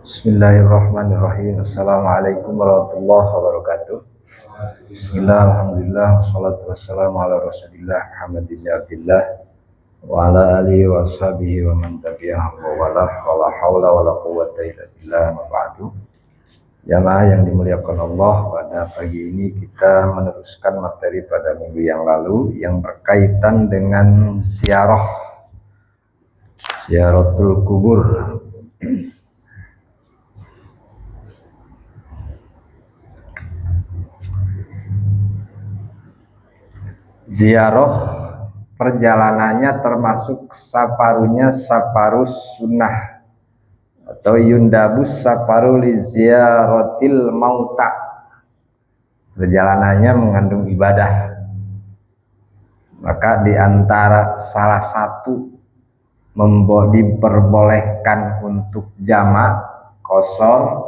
Bismillahirrahmanirrahim. Assalamualaikum warahmatullahi wabarakatuh. Bismillah, alhamdulillah, wassalatu wassalamu ala rasulillah Muhammad ibn Abdillah wa ala alihi wa ashabihi wa man tabi'ahum wa la hawla wa la quwwata illa billah ma ba'du. Jamaah yang dimuliakan Allah, pada pagi ini kita meneruskan materi pada minggu yang lalu yang berkaitan dengan ziaratul kubur. Ziarah perjalanannya termasuk safarunya safarus sunnah atau yundabus safaru li ziyaratil mauta. Perjalanannya mengandung ibadah. Maka di antara salah satu diperbolehkan untuk jamak qasar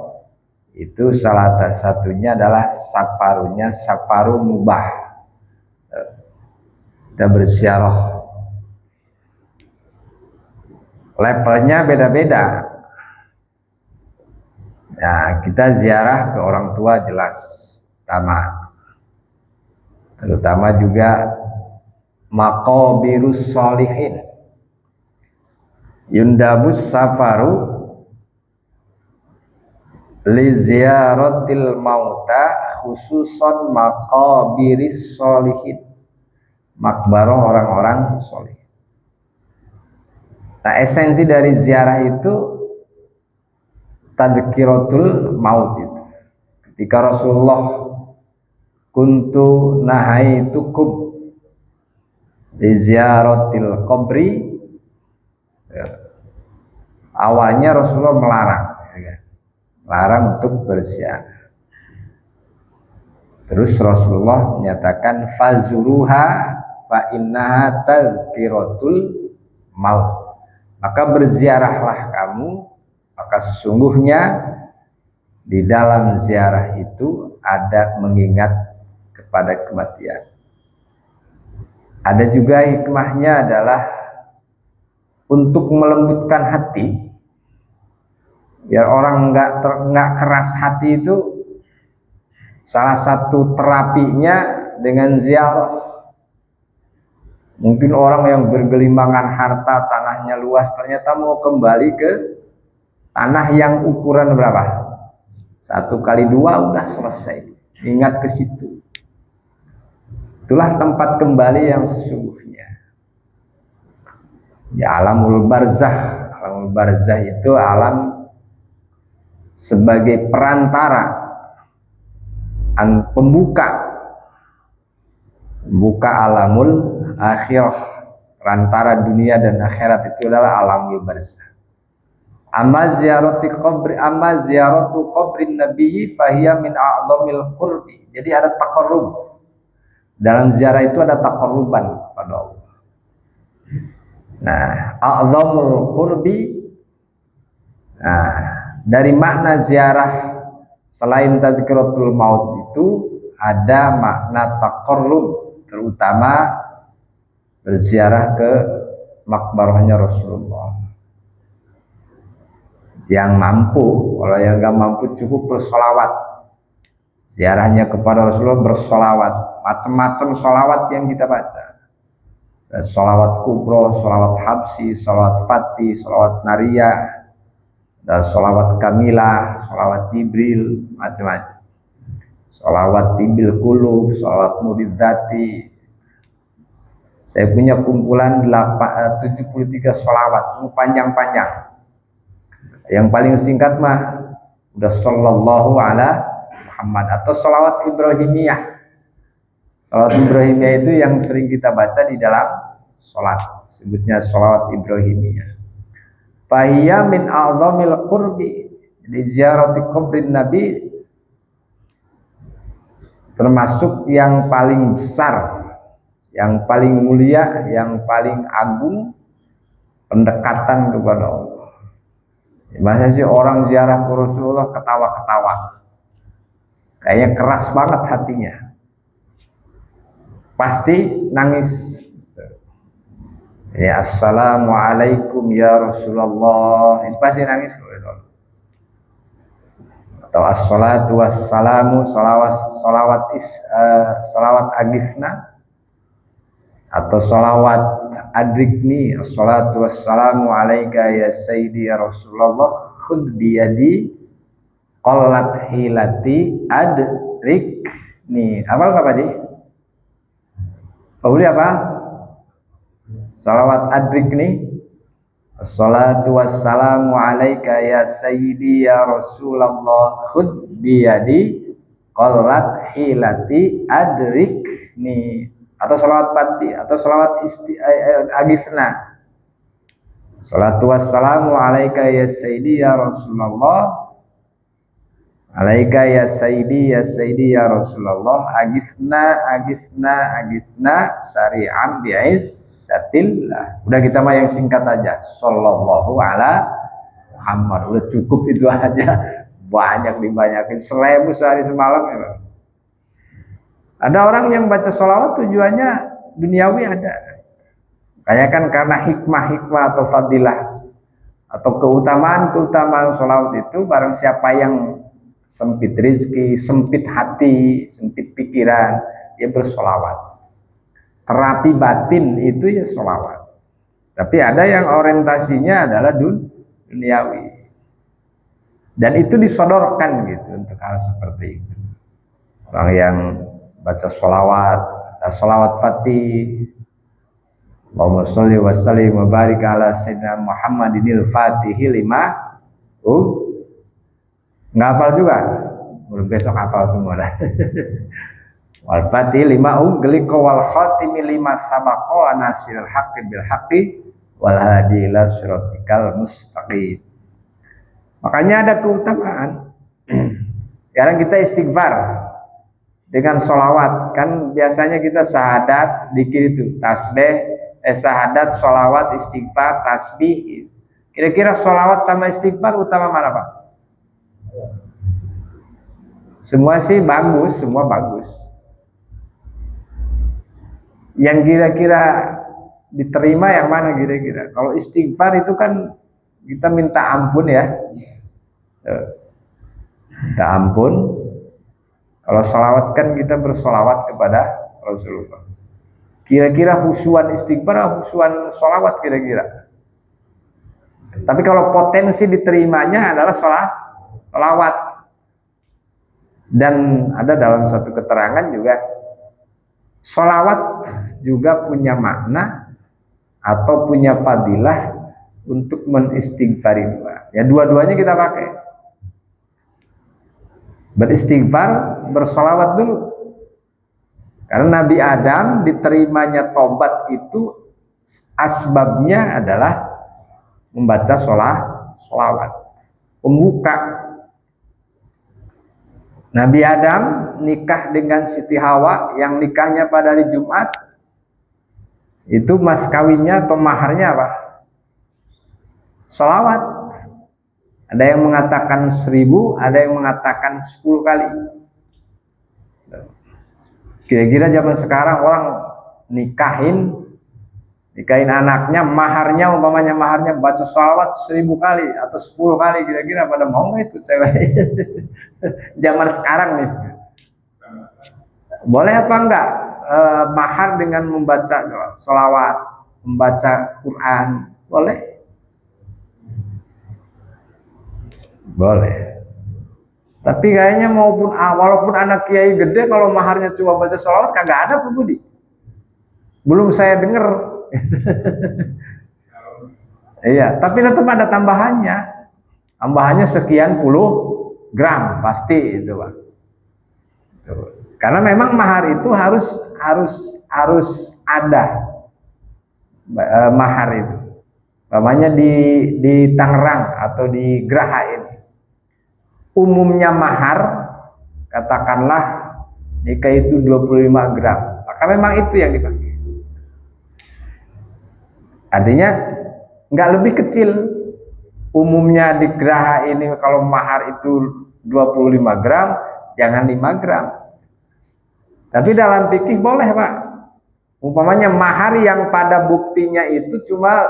itu salah satunya adalah safarunya safaru mubah. Kita berziarah, levelnya beda-beda. Nah, kita ziarah ke orang tua jelas terutama juga maqabirus sholihin. Yundabus safaru li ziyaratil mauta khususon maqabiris sholihin, makbaroh orang-orang soleh. Nah, esensi dari ziarah itu tadhkiratul maut itu. Ketika Rasulullah kuntu nahaitukum di ziyaratil qabri, awalnya Rasulullah melarang untuk berziarah. Terus Rasulullah menyatakan fazuruha fa innaha tadhkiratul maut. Maka berziarahlah kamu, maka sesungguhnya di dalam ziarah itu ada mengingat kepada kematian. Ada juga hikmahnya adalah untuk melembutkan hati, biar orang nggak keras hati itu. Salah satu terapinya dengan ziarah. Mungkin orang yang bergelimbangan harta, tanahnya luas, ternyata mau kembali ke tanah yang ukuran berapa? 1x2 udah selesai. Ingat ke situ. Itulah tempat kembali yang sesungguhnya. Ya, alamul barzah. Alamul barzah itu alam sebagai perantara, pembuka alamul akhirah, perantara dunia dan akhirat itu adalah alamul barzah. Amma ziyaratu qabrin nabiyyi fahiya min a'zamil qurbi. Jadi ada taqarrub. Dalam ziarah itu ada taqarruban pada Allah. Nah, a'zamul qurbi. Nah, dari makna ziarah selain tadhkiratul maut itu ada makna taqarrub, terutama berziarah ke makbarahnya Rasulullah. Yang mampu, kalau yang nggak mampu cukup bersolawat. Ziarahnya kepada Rasulullah bersolawat, macam-macam solawat yang kita baca. Solawat kubro, solawat habsi, solawat fatih, solawat nariyah, dan solawat kamilah, solawat jibril, macam-macam. Solawat tibil kulub, solawat muridzati. Saya punya kumpulan 73 solawat, cuma panjang-panjang. Yang paling singkat mah udah sallallahu ala Muhammad atau solawat Ibrahimiyah. Solawat Ibrahimiyah itu yang sering kita baca di dalam sholat, sebutnya solawat Ibrahimiyah. Fahiyya min a'zamil qurbi. Jadi ziarati kubrin Nabi termasuk yang paling besar yang paling mulia, yang paling agung, pendekatan kepada Allah. Masa sih orang ziarah ke Rasulullah ketawa-ketawa, kayaknya keras banget hatinya, pasti nangis. Ya assalamualaikum ya Rasulullah, itu pasti nangis. Atau assalatu wassalamu, salawat agifna, atau salawat adrikni, assalatu wassalamu alaika ya sayyidi ya Rasulullah, khud biyadi qallat hilati adrikni. Hafal apa Ji? Boleh apa? Salawat adrikni, assalatu wassalamu alaika ya sayyidi ya Rasulullah, khud biyadi qallat hilati adrikni. Atau salawat pati, atau salawat agifna, salatu wassalamu alaika ya sayyidi ya Rasulullah, alaika ya sayyidi ya Rasulullah, agifna syari'an bi'izzatillah. Udah kita mah yang singkat aja, sallallahu ala Muhammad, udah cukup itu aja. Banyak dibanyakin 1000 sehari semalam ya Bang. Ada orang yang baca sholawat tujuannya duniawi, ada. Kayak kan karena hikmah-hikmah atau fadilah atau keutamaan sholawat itu, barang siapa yang sempit rezeki, sempit hati, sempit pikiran, dia bersolawat. Terapi batin itu ya sholawat. Tapi ada yang orientasinya adalah duniawi. Dan itu disodorkan gitu untuk hal seperti itu. Orang yang baca sholawat, sholawat fatih, Allahumma sholli wa sallim wa barik ala sayyidina Muhammadinil fatihi lima. Nggak hafal juga? Besok hafal semua dah. Wal fatih lima ugliko wal khatimi lima sabaqo anasiril haqqi bil haqqi wal hadi ila siratikal mustaqim. Makanya ada keutamaan. Sekarang kita istighfar dengan sholawat, kan biasanya kita syahadat, dikir itu tasbih, syahadat, sholawat, istighfar, tasbih. Kira-kira sholawat sama istighfar utama mana Pak? Semua sih bagus, semua bagus. Yang kira-kira diterima yang mana kira-kira? Kalau istighfar itu kan kita minta ampun ya, minta ampun. Kalau sholawat kan kita bersolawat kepada Rasulullah. Kira-kira husuan istighfar, husuan sholawat kira-kira. Tapi kalau potensi diterimanya adalah sholawat. Dan ada dalam satu keterangan juga, sholawat juga punya makna atau punya fadilah untuk menistighfari dua. Ya dua-duanya kita pakai. Beristighfar, bersolawat dulu. Karena Nabi Adam diterimanya tobat itu asbabnya adalah membaca sholawat. Pembuka. Nabi Adam nikah dengan Siti Hawa, yang nikahnya pada hari Jumat. Itu mas kawinnya atau maharnya apa? Sholawat. Ada yang mengatakan 1000, ada yang mengatakan 10 kali. Kira-kira zaman sekarang orang nikahin anaknya, maharnya umpamanya maharnya baca sholawat 1000 kali atau 10 kali, kira-kira pada mau nggak itu cewek? Zaman sekarang nih. Boleh apa enggak mahar dengan membaca sholawat, membaca Quran? Boleh. Boleh. Tapi kayaknya walaupun anak kiai gede, kalau maharnya cuma baca sholawat kagak ada Pak Budi. Belum saya dengar. Iya, tapi tetap ada tambahannya. Tambahannya sekian puluh gram pasti itu Pak. Karena memang mahar itu harus ada mahar itu. Namanya di Tangerang atau di Geraha ini. Umumnya mahar, katakanlah nikah itu 25 gram. Maka memang itu yang dipakai. Artinya nggak lebih kecil. Umumnya di geraha ini kalau mahar itu 25 gram, jangan 5 gram. Tapi dalam fikih boleh, Pak. Umpamanya mahar yang pada buktinya itu cuma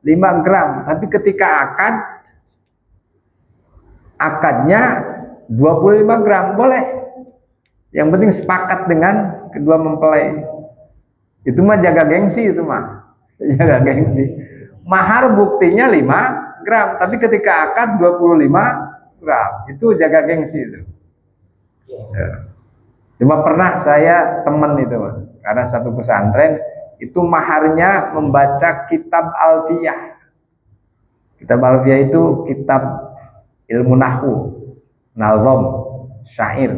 5 gram, tapi ketika akadnya 25 gram, boleh. Yang penting sepakat dengan kedua mempelai. Itu mah jaga gengsi itu mah. Jaga gengsi. Mahar buktinya 5 gram, tapi ketika akad 25 gram. Itu jaga gengsi itu. Ya. Cuma pernah saya temen itu mah, karena satu pesantren itu maharnya membaca kitab Alfiyah. Kitab Alfiyah itu kitab ilmu nahwu, nazom, syair.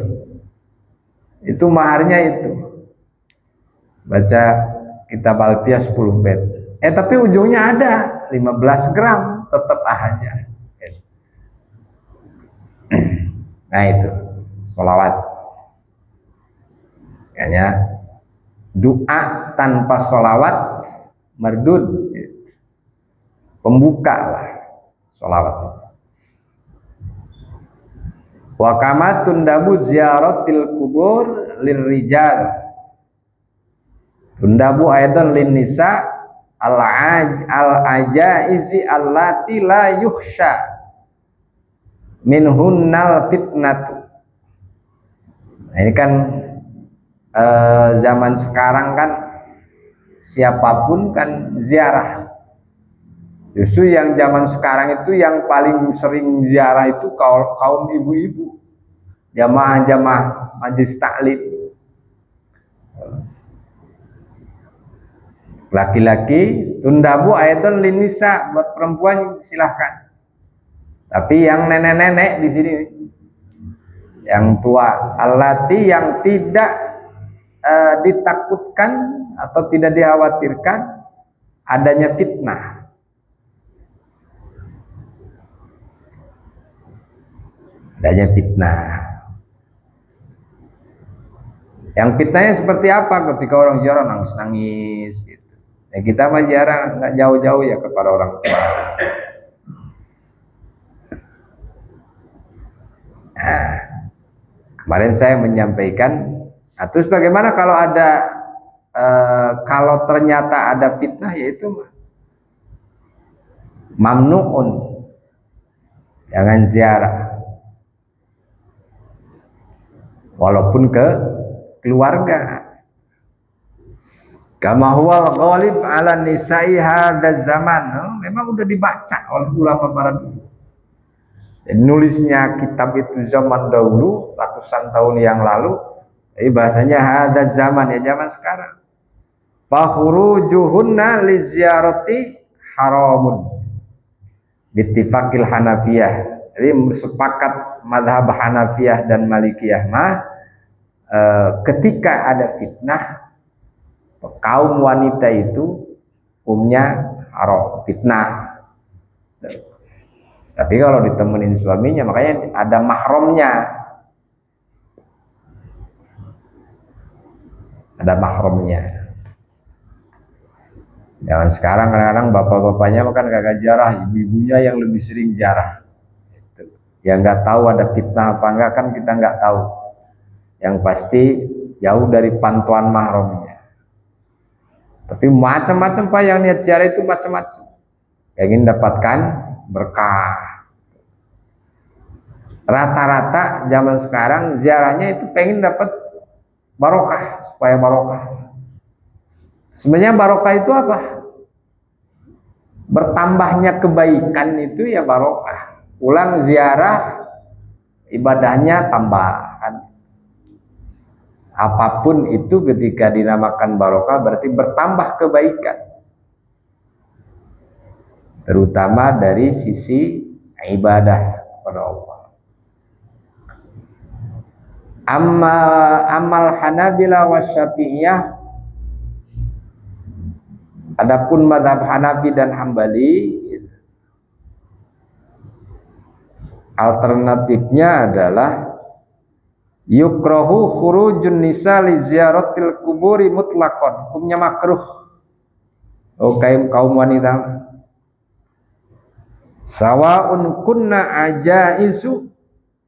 Itu maharnya itu. Baca kitab Alfiyah 10 bait. Tapi ujungnya ada 15 gram tetap aja. Nah itu sholawat. Kayaknya doa tanpa sholawat merdud, pembuka lah sholawat. Wa kama tundabu ziyaratil kubur lirrijal, tundabu aidan lin nisa al ajaizi allati la yukhsha minhunnal fitnatu. Nah, ini kan zaman sekarang kan siapapun kan ziarah. Justru yang zaman sekarang itu yang paling sering ziarah itu kaum ibu-ibu, jamaah-jamaah majelis taklim. Laki-laki tundabu ayatun linisa, buat perempuan silahkan. Tapi yang nenek-nenek di sini, yang tua, allati yang tidak ditakutkan atau tidak dikhawatirkan adanya fitnah. Adanya fitnah. Yang fitnahnya seperti apa? Ketika orang ziarah nangis-nangis gitu. Ya kita mah ziarah nggak jauh-jauh ya kepada orang tua. Nah, kemarin saya menyampaikan, terus bagaimana kalau ada kalau ternyata ada fitnah, yaitu mamnuun, jangan ziarah walaupun ke keluarga. Kama huwal ghalib ala nisa'i hadzal zaman. Memang udah dibaca oleh ulama para dulu. Nulisnya kitab itu zaman dahulu, ratusan tahun yang lalu. Jadi bahasanya hadzal zaman, ya zaman sekarang. Fakhurujuhunna li ziyarati haramun bittifaqil Hanafiyah. Jadi sepakat mazhab Hanafiyah dan Malikiyah mah ketika ada fitnah, kaum wanita itu hukumnya haram, fitnah. Tapi kalau ditemenin suaminya, makanya ada mahramnya. Ada mahramnya. Jangan sekarang kadang-kadang bapak-bapaknya makan kagak jarah, ibu-ibunya yang lebih sering jarah. Yang nggak tahu ada fitnah apa enggak kan kita nggak tahu. Yang pasti jauh dari pantauan mahramnya. Tapi macam-macam Pak, yang niat ziarah itu macam-macam. Yang ingin dapatkan berkah. Rata-rata zaman sekarang ziarahnya itu pengen dapat barokah, supaya barokah. Sebenarnya barokah itu apa? Bertambahnya kebaikan itu ya barokah. Ulang ziarah, ibadahnya tambahkan. Apapun itu ketika dinamakan barokah berarti bertambah kebaikan. Terutama dari sisi ibadah kepada Allah. Amal Hanabila wa Syafi'iyah, adapun mazhab Hanafi dan Hambali, alternatifnya adalah yukrahu khurujun nisa li ziyaratil kuburi mutlaqan, hukumnya makruh Oh kaum wanita, sawaun kunna ajaisu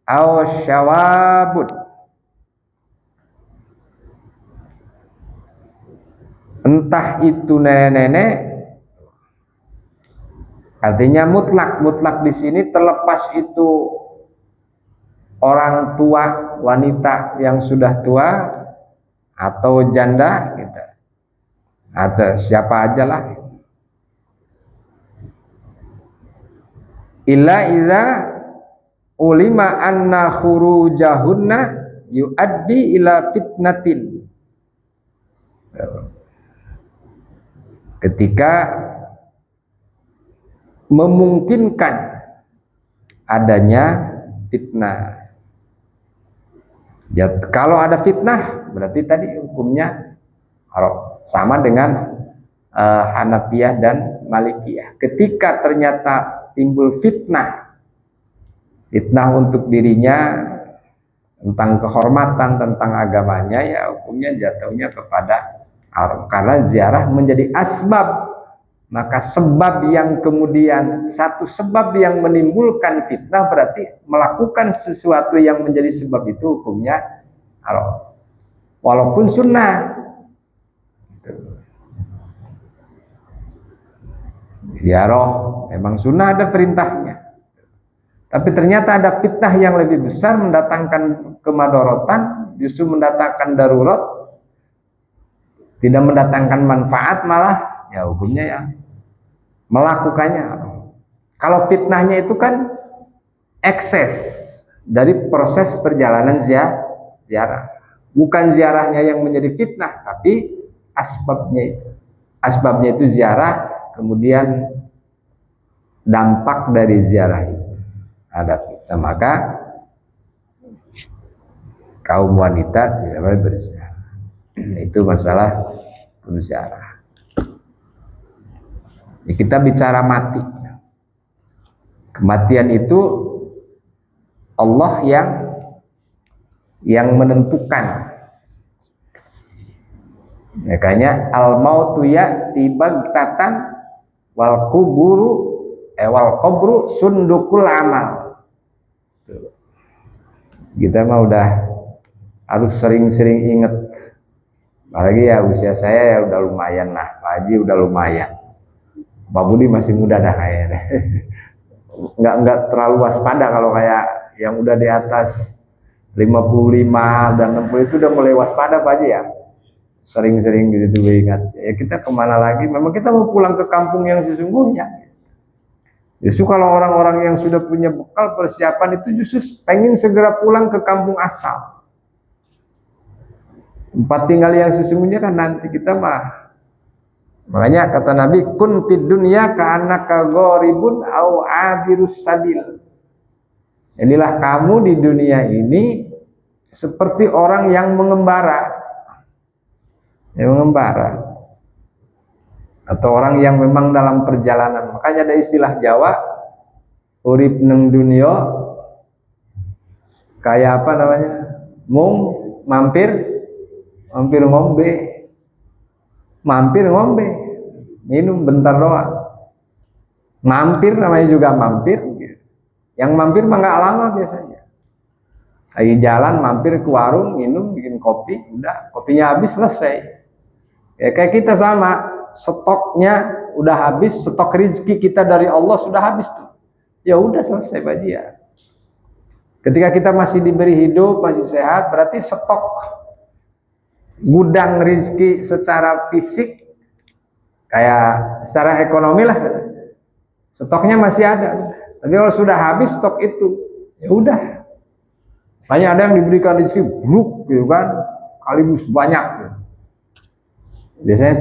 aw syawabun, entah itu nenek-nenek, artinya mutlak di sini terlepas itu orang tua, wanita yang sudah tua atau janda gitu, atau siapa aja lah. Illa idza ulima anna khurujahunna yuaddi ila fitnatin, ketika memungkinkan adanya fitnah. Kalau ada fitnah berarti tadi hukumnya haram, sama dengan Hanafiyah dan Malikiyah. Ketika ternyata timbul fitnah untuk dirinya tentang kehormatan, tentang agamanya, ya hukumnya jatuhnya kepada haram, karena ziarah menjadi asbab. Maka sebab yang kemudian, satu sebab yang menimbulkan fitnah berarti melakukan sesuatu yang menjadi sebab itu hukumnya haram, walaupun sunnah. Ziarah memang sunnah, ada perintahnya, tapi ternyata ada fitnah yang lebih besar, mendatangkan kemadorotan, justru mendatangkan darurat, tidak mendatangkan manfaat, malah ya hukumnya ya melakukannya. Kalau fitnahnya itu kan ekses dari proses perjalanan ziarah, bukan ziarahnya yang menjadi fitnah, tapi asbabnya itu ziarah, kemudian dampak dari ziarah itu ada fitnah, maka kaum wanita tidak boleh berziarah. Itu masalah berziarah. Kita bicara mati. Kematian itu Allah yang menentukan. Makanya al-mautu ya'ti baghtatan wal qabru sundukul amal. Kita mah udah harus sering-sering ingat. Apalagi ya usia saya ya udah lumayan lah, Pak Haji udah lumayan. Pak Budi masih muda dah kayaknya. Enggak terlalu waspada kalau kayak yang udah di atas 55 dan 60 itu udah mulai waspada Pak Haji ya. Sering-sering gitu ingat. Ya kita kemana lagi? Memang kita mau pulang ke kampung yang sesungguhnya. Justru kalau orang-orang yang sudah punya bekal persiapan itu justru pengen segera pulang ke kampung asal. Tempat tinggal yang sesungguhnya kan nanti kita mah. Makanya kata Nabi, kun fid dunya ka'annaka gharibun au abirus sabil. Inilah kamu di dunia ini seperti orang yang mengembara. Atau orang yang memang dalam perjalanan. Makanya ada istilah Jawa, urip neng dunia kayak apa namanya? Mampir ngombe, minum bentar doang. Mampir namanya juga mampir. Yang mampir mah nggak lama biasanya. Lagi jalan mampir ke warung, minum, bikin kopi, udah kopinya habis selesai. Ya kayak kita sama, stoknya udah habis, stok rezeki kita dari Allah sudah habis tuh. Ya udah selesai Pak Haji ya. Ketika kita masih diberi hidup, masih sehat, berarti stok gudang rezeki secara fisik, kayak secara ekonomi lah, stoknya masih ada. Tapi kalau sudah habis stok itu, ya udah. Banyak ada yang diberikan rezeki bluk gitu kan, sekaligus banyak. Gitu. Biasanya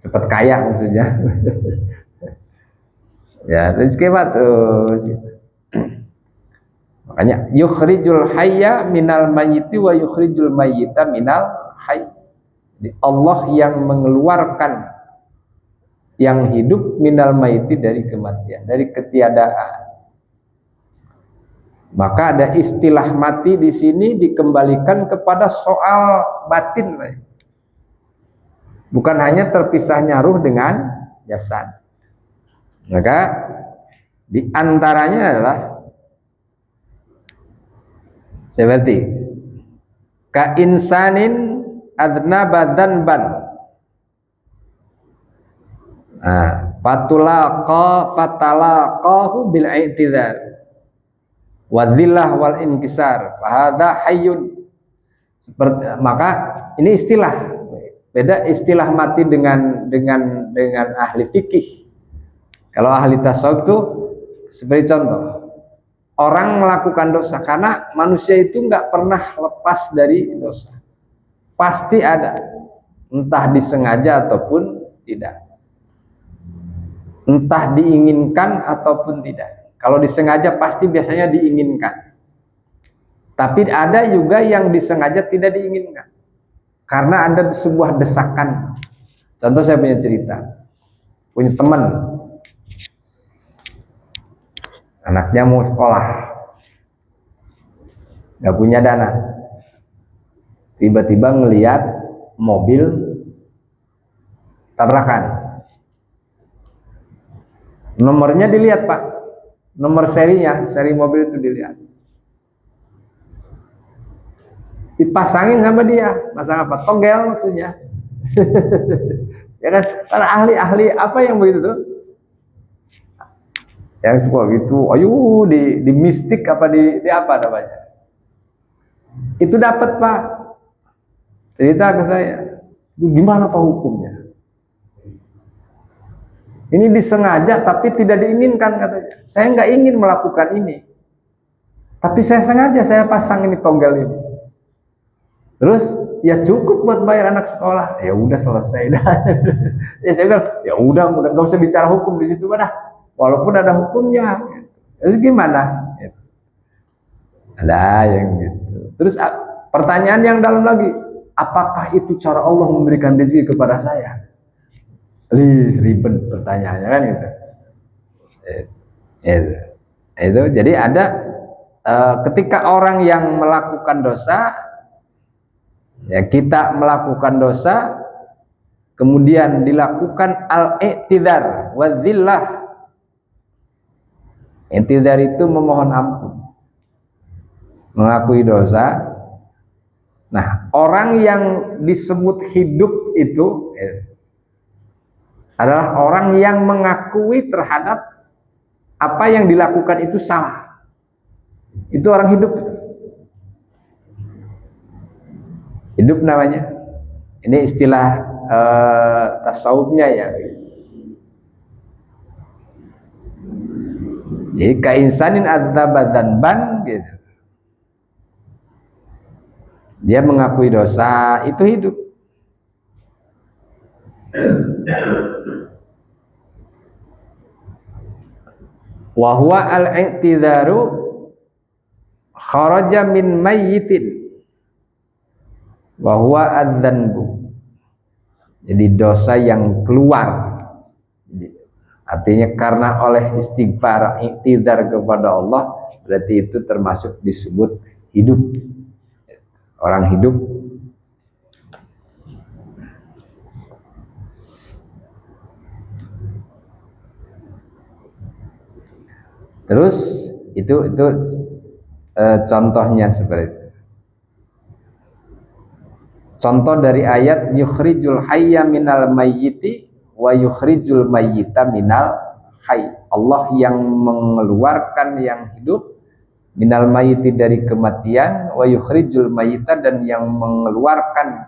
cepat kaya maksudnya. Ya rezeki apa terus. Makanya yukhrijul hayya minal mayyiti wa yukhrijul mayyita minal hayy. Allah yang mengeluarkan yang hidup minal mayyiti dari kematian, dari ketiadaan. Maka ada istilah mati di sini dikembalikan kepada soal batin. bukan hanya terpisahnya ruh dengan jasad. Maka di antaranya adalah seperti ka insanin adnaba dzanban, fatalaqahu bil i'tidar wa dhillah wal inkisar fahadha hayyun. Seperti, maka ini istilah, beda istilah mati dengan ahli fikih. Kalau ahli tasawuf itu seperti contoh, orang melakukan dosa karena manusia itu nggak pernah lepas dari dosa, pasti ada, entah disengaja ataupun tidak, entah diinginkan ataupun tidak. Kalau disengaja pasti biasanya diinginkan. Tapi ada juga yang disengaja tidak diinginkan karena ada sebuah desakan. Contoh, saya punya cerita, punya teman, anaknya mau sekolah, nggak punya dana, tiba-tiba ngelihat mobil tabrakan, nomornya dilihat Pak, nomor serinya, seri mobil itu dilihat, dipasangin sama dia, pasang apa? Togel maksudnya. Ya kan? Karena ahli-ahli apa yang begitu tuh? Yang suka gitu, ayo di mistik apa di apa namanya? Itu dapat Pak. Cerita ke saya. Itu gimana Pak hukumnya? Ini disengaja tapi tidak diinginkan katanya. Saya nggak ingin melakukan ini. Tapi saya sengaja saya pasang ini togel ini. Terus ya cukup buat bayar anak sekolah. Ya udah selesai dah. Ya saya bilang, ya udah nggak usah bicara hukum di situ dah. Walaupun ada hukumnya. Terus gimana? Ada yang gitu. Terus pertanyaan yang dalam lagi, apakah itu cara Allah memberikan rezeki kepada saya? Ribet pertanyaannya kan gitu. Itu jadi ada ketika orang yang melakukan dosa, ya kita melakukan dosa, kemudian dilakukan al-i'tidar wa dhillah. I'tidar itu memohon ampun, mengakui dosa. Nah, orang yang disebut hidup itu adalah orang yang mengakui terhadap apa yang dilakukan itu salah. Itu orang hidup itu. Hidup namanya. Ini istilah tasawufnya ya. Jadi kainsanin adzaba dzanban gitu. Dia mengakui dosa, itu hidup. Wa huwa al-i'tidharu kharaja min mayyitin wa huwa adzanbu. Jadi dosa yang keluar. Artinya karena oleh istighfar, i'tidhar kepada Allah, berarti itu termasuk disebut hidup. Orang hidup. Terus itu contohnya seperti itu. Contoh dari ayat yukhrijul hayya minal mayyiti wa yukhrijul mayyita minal hayy. Allah yang mengeluarkan yang hidup minal mayyiti dari kematian, wa yukhrijul mayyita dan yang mengeluarkan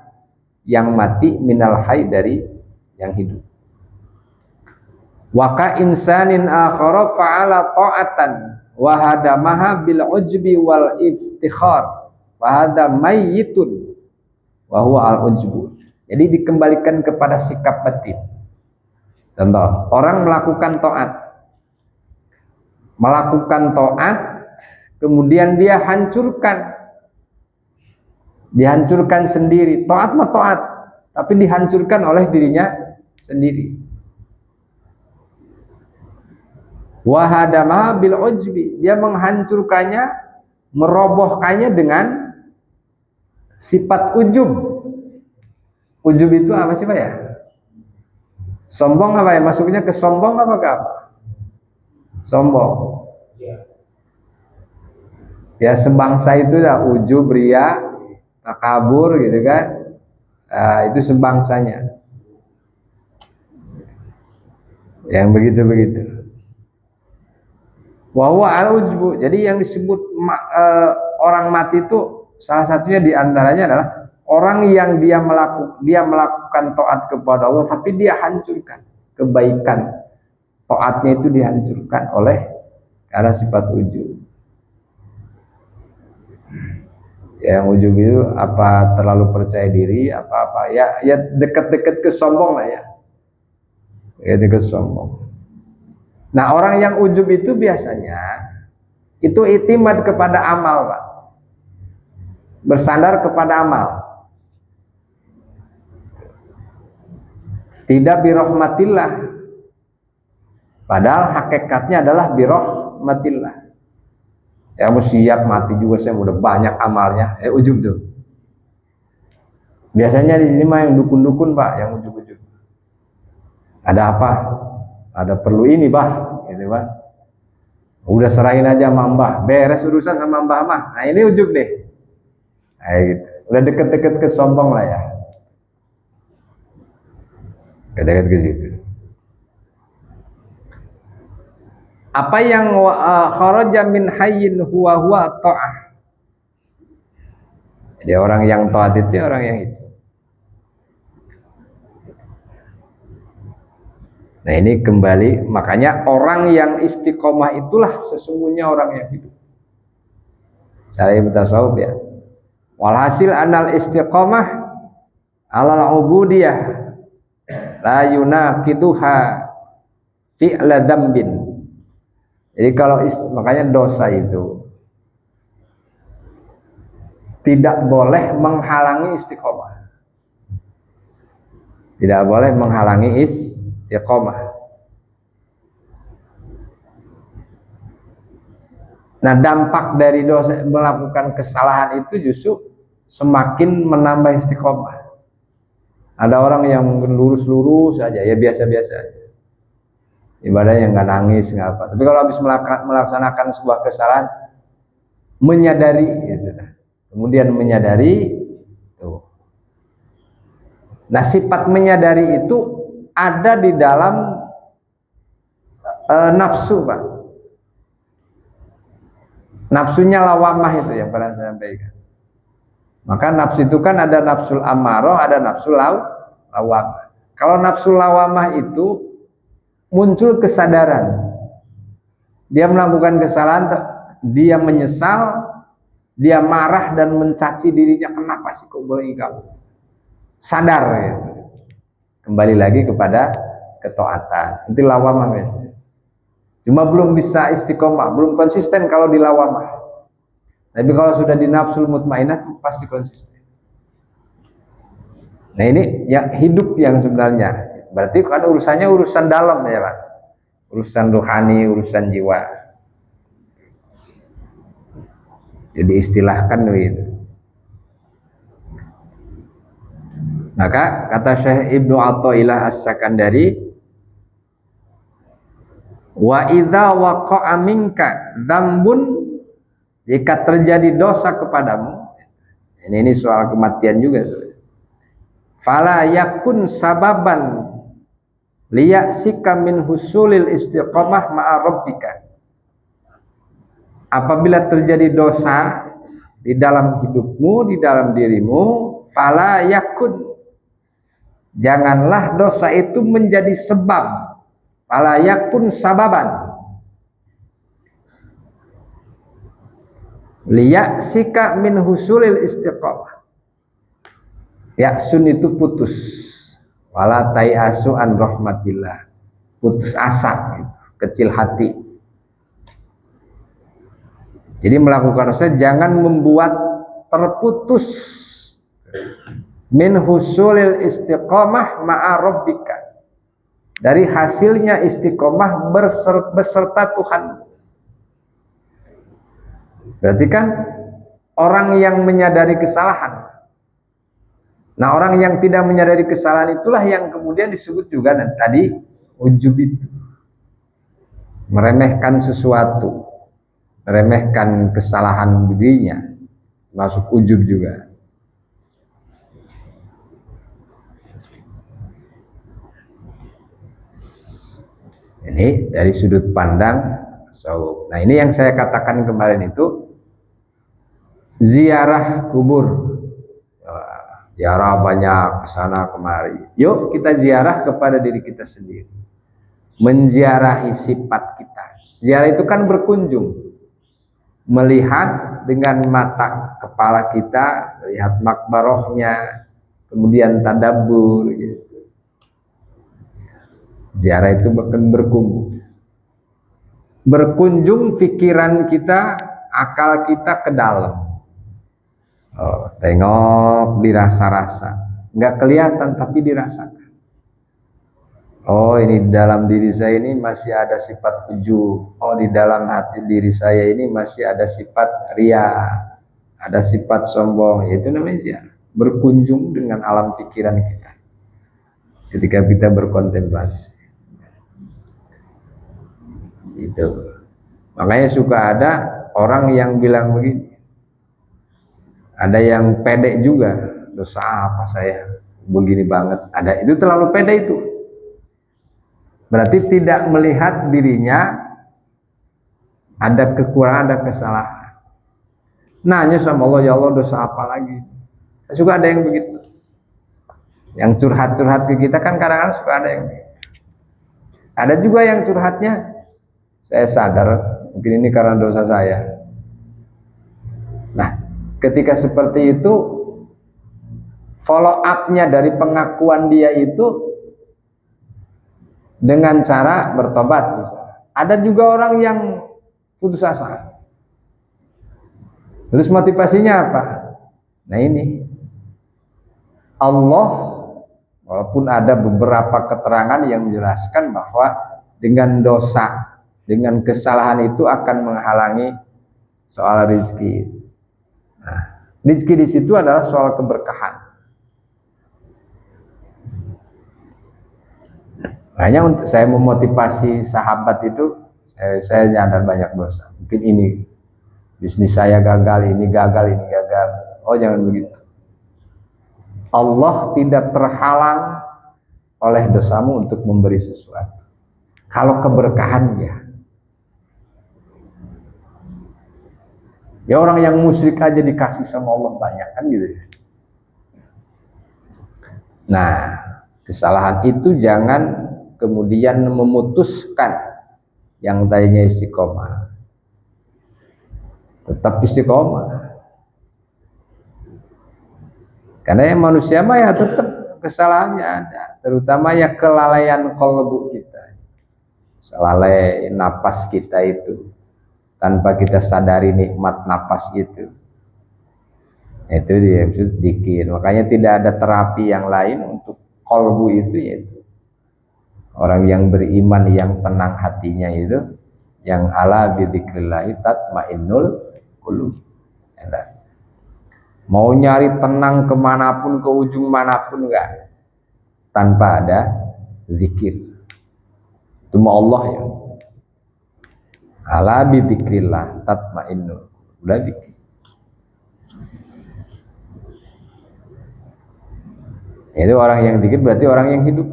yang mati minal hayy dari yang hidup. Wa ka insanin akhara fa'ala ta'atan wa hadamaha bil ujbi wal iftikhar wa hada mayyitun wa huwa al ujbu. Jadi dikembalikan kepada sikap batin. Contoh, orang melakukan taat, kemudian dia dihancurkan sendiri. Taat mah taat, tapi dihancurkan oleh dirinya sendiri. Wahadamah bil ujbi, dia menghancurkannya, merobohkannya dengan sifat ujub. Ujub itu apa sih Pak ya? Sombong apa ya? Masuknya ke sombong apa ke apa? Sombong. Ya sebangsa itu ya ujub, ria, takabur gitu kan. Itu sebangsanya. Yang begitu-begitu. Wahwa al-ujbu. Jadi yang disebut orang mati itu salah satunya diantaranya adalah orang yang dia melakukan taat kepada Allah, tapi dia hancurkan kebaikan taatnya itu, dihancurkan oleh karena sifat ujub. Yang ujub itu apa, terlalu percaya diri, apa ya dekat-dekat ke sombong lah ya. Dekat sombong. Nah, orang yang ujub itu biasanya itu itimad kepada amal, Pak. Bersandar kepada amal. Tidak birahmatillah. Padahal hakikatnya adalah birahmatillah. Kamu siap mati juga, saya udah banyak amalnya. Ujub tuh. Biasanya di sini mah yang dukun-dukun, Pak, yang ujub-ujub. Ada apa? Ada perlu ini, Bah, gitu, Pak. Udah serahin aja sama Mbah, beres urusan sama Mbah mah. Nah, ini ujub deh. Nah, gitu. Udah deket-deket ke sombong lah ya. Deket-deket ke situ. Apa yang kharaja min hayyin huwa ta'ah. Jadi orang yang taat itu orang yang itu. Nah, ini kembali, makanya orang yang istiqomah itulah sesungguhnya orang yang hidup. Cara Ibnu Tasawuf ya. Walhasil anal istiqomah alal ubudiyah la yunaqiduha fi'la dzambin. Jadi kalau makanya dosa itu tidak boleh menghalangi istiqomah. Tidak boleh menghalangi istiqomah. Nah, dampak dari dosa melakukan kesalahan itu justru semakin menambah istiqomah. Ada orang yang lurus-lurus aja, ya biasa-biasa aja. Ibadahnya nggak nangis, nggak apa. Tapi kalau habis melaksanakan sebuah kesalahan, menyadari, gitu. Kemudian menyadari, tuh. Nah, sifat menyadari itu ada di dalam nafsu, Pak. Nafsunya lawamah itu yang pernah saya sampaikan. Maka nafsu itu kan ada nafsul amarah, ada nafsul lawamah. Kalau nafsul lawamah itu muncul kesadaran. Dia melakukan kesalahan, dia menyesal, dia marah dan mencaci dirinya, kenapa sih kok begini kamu? Sadar gitu. Kembali lagi kepada ketaatan. Itu lawamah biasanya. Cuma belum bisa istiqomah, belum konsisten kalau di lawamah. Tapi kalau sudah di nafsul mutmainah itu pasti konsisten. Nah, ini yang hidup yang sebenarnya. Berarti kan urusannya urusan dalam ya, Pak. Urusan rohani, urusan jiwa. Jadi istilahkan begitu. Maka kata Syekh Ibnu Athaillah As-Sakandari, wa idza waqa'a minka dzambun, jika terjadi dosa kepadamu, ini soal kematian juga, fala yakun sababan liyaksika min husulil istiqamah ma'a rabbika. Apabila terjadi dosa di dalam hidupmu, di dalam dirimu, fala yakun, janganlah dosa itu menjadi sebab, fala yakun sababan liyaksika min husulil istiqamah. Yaksun itu putus, wala tayasu an rahmatillah, putus asa gitu, kecil hati. Jadi melakukan dosa jangan membuat terputus min husulil istiqamah ma'a rabbika, dari hasilnya istiqomah beserta Tuhan. Berarti kan orang yang menyadari kesalahan, Nah, orang yang tidak menyadari kesalahan itulah yang kemudian disebut juga tadi ujub itu. Meremehkan sesuatu, meremehkan kesalahan dirinya, masuk ujub juga. Ini dari sudut pandang tasawuf. Nah, ini yang saya katakan kemarin itu ziarah kubur. Ziarah banyak kesana kemari. Yuk kita ziarah kepada diri kita sendiri. Menziarahi sifat kita. Ziarah itu kan berkunjung, melihat dengan mata kepala kita, lihat makbarohnya, kemudian tadabbur gitu. Ziarah itu bahkan berkunjung pikiran kita, akal kita ke dalam. Oh, tengok, dirasa-rasa, nggak kelihatan tapi dirasakan. Oh, ini dalam diri saya ini masih ada sifat ujub. Oh, di dalam hati diri saya ini masih ada sifat ria, ada sifat sombong. Itu namanya ziarah. Berkunjung dengan alam pikiran kita ketika kita berkontemplasi. Itu makanya suka ada orang yang bilang begini, ada yang pede juga, dosa apa saya begini banget, ada itu terlalu pede, itu berarti tidak melihat dirinya ada kekurangan, ada kesalahan, nanya sama Allah, ya Allah dosa apa lagi. Suka ada yang begitu, yang curhat-curhat ke kita kan kadang-kadang suka ada yang begitu. Ada juga yang curhatnya, saya sadar mungkin ini karena dosa saya. Nah, ketika seperti itu, follow up-nya dari pengakuan dia itu dengan cara bertobat bisa. Ada juga orang yang putus asa. Terus motivasinya apa? Nah ini, Allah, walaupun ada beberapa keterangan yang menjelaskan bahwa dengan dosa, dengan kesalahan itu akan menghalangi soal rezeki. Nah, rezeki di situ adalah soal keberkahan. Hanya untuk saya memotivasi sahabat itu, saya nyadar banyak dosa. Mungkin ini bisnis saya gagal, ini gagal, ini gagal. Oh, jangan begitu. Allah tidak terhalang oleh dosamu untuk memberi sesuatu. Kalau keberkahan ya orang yang musyrik aja dikasih sama Allah banyak kan gitu ya. Nah, kesalahan itu jangan kemudian memutuskan yang tadinya istiqomah. Tetap istiqomah. Karena yang manusia mah ya tetap kesalahannya ada, terutama ya kelalaian qalbu kita. Lalai napas kita itu, tanpa kita sadari nikmat napas itu dia dikir. Makanya tidak ada terapi yang lain untuk qalbu itu, yaitu orang yang beriman, yang tenang hatinya itu, yang ala bidzikrillah tatmainnul qulub. Mau nyari tenang kemanapun, ke ujung manapun enggak, tanpa ada zikir. Cuma Allah yang ala bidzikrillah tatmainnul qulub. Udah zikir. Itu orang yang zikir berarti orang yang hidup.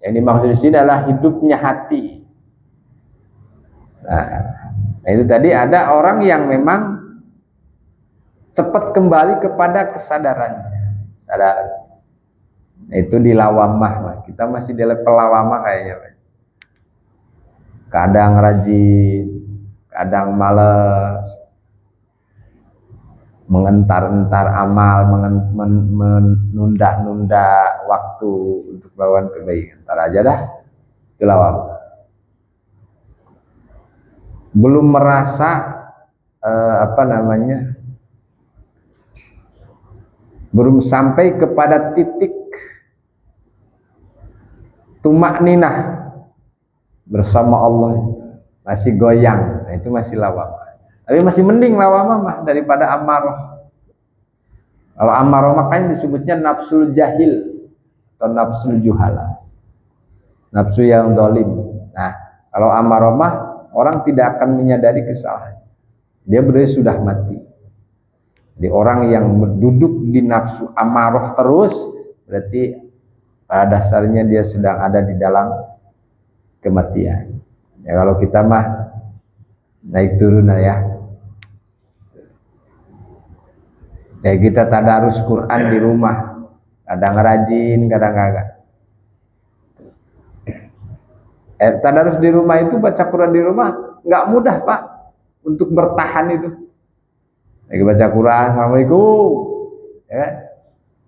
Yang dimaksud di sini adalah hidupnya hati. Nah, itu tadi ada orang yang memang cepat kembali kepada kesadarannya, sadar. Itu di lawamah, kita masih di level lawamah kayaknya. Kadang rajin, kadang malas, mengentar-entar amal, menunda-nunda waktu untuk melakukan kebaikan. Ntar aja dah, itu lawamah. Belum merasa belum sampai kepada titik tumakninah bersama Allah, masih goyang. Nah, itu masih lawamah. Tapi masih mending lawamah daripada amarah. Kalau amarah makanya disebutnya nafsul jahil atau nafsul juhala, nafsu yang zalim. Nah, kalau amarah orang tidak akan menyadari kesalahan. Dia berarti sudah mati. Jadi orang yang duduk di nafsu amarah terus berarti pada dasarnya dia sedang ada di dalam kematian. Ya kalau kita mah naik turun ya. Ya kita tadarus Quran di rumah, kadang rajin, kadang kagak. Tadarus di rumah itu baca Quran di rumah nggak mudah Pak untuk bertahan itu. Lagi baca Quran, assalamualaikum, ya kan?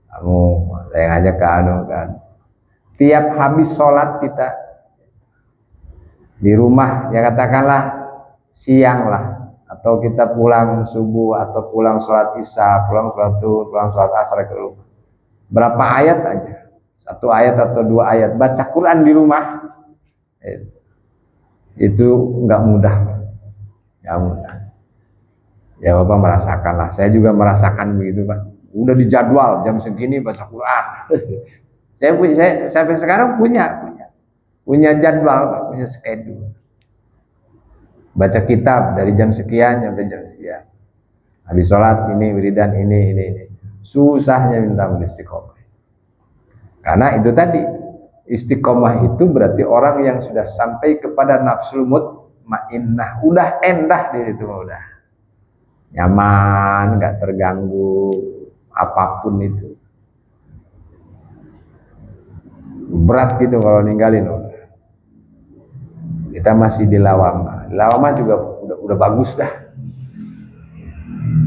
Kamu saya ngajak ke anu kan. Tiap habis sholat kita di rumah, ya katakanlah siang lah, atau kita pulang subuh atau pulang sholat isya, pulang sholat zuhur, pulang sholat asar ke rumah. Berapa ayat aja, 1 ayat atau 2 ayat baca Quran di rumah, itu nggak mudah, nggak mudah. Ya Bapak merasakan lah, saya juga merasakan begitu Pak. Udah dijadwal jam segini baca Quran. saya sampai sekarang punya jadwal Pak, punya schedule. Baca kitab dari jam sekian sampai jam sekian. Habis sholat ini wiridan ini. Susahnya minta istiqomah. Karena itu tadi istiqomah itu berarti orang yang sudah sampai kepada nafsul mutmainnah, udah endah di situ, udah nyaman, nggak terganggu apapun itu. Berat gitu kalau ninggalin. Kita masih di lawama. Lawama juga udah bagus dah.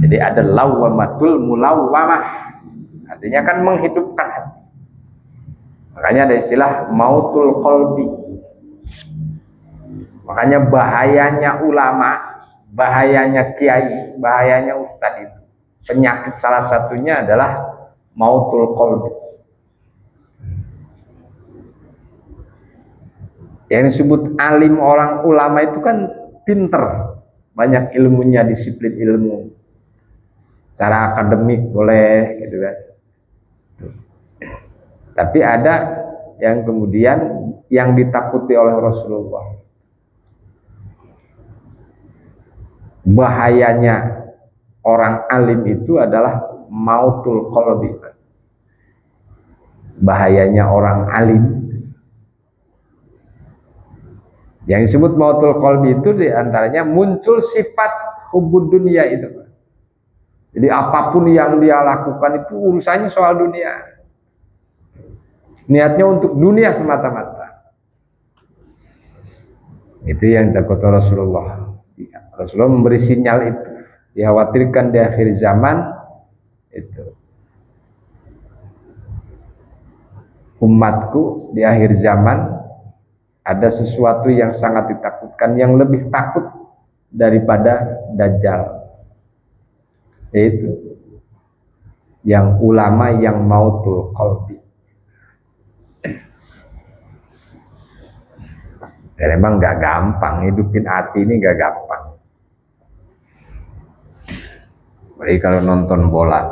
Jadi ada lawamatul mulawamah. Artinya kan menghidupkan hati. Makanya ada istilah mautul qalbi. Makanya bahayanya ulama, bahayanya kiai, bahayanya ustadz itu. Penyakit salah satunya adalah mautul qalbi. Yang disebut alim, orang ulama itu kan pinter, banyak ilmunya, disiplin ilmu, cara akademik boleh gitu kan. Tapi ada yang kemudian yang ditakuti oleh Rasulullah. Bahayanya orang alim itu adalah mautul qalbi. Bahayanya orang alim. Yang disebut mautul qalbi itu diantaranya muncul sifat hubud dunia itu. Jadi apapun yang dia lakukan itu urusannya soal dunia. Niatnya untuk dunia semata-mata. Itu yang ditakut Rasulullah. Rasulullah memberi sinyal itu. Dikhawatirkan di akhir zaman itu. Umatku di akhir zaman ada sesuatu yang sangat ditakutkan, yang lebih takut daripada Dajjal, yaitu yang ulama yang mautul qalbi. Dan emang gak gampang, hidupin hati ini gak gampang. Apalagi kalau nonton bola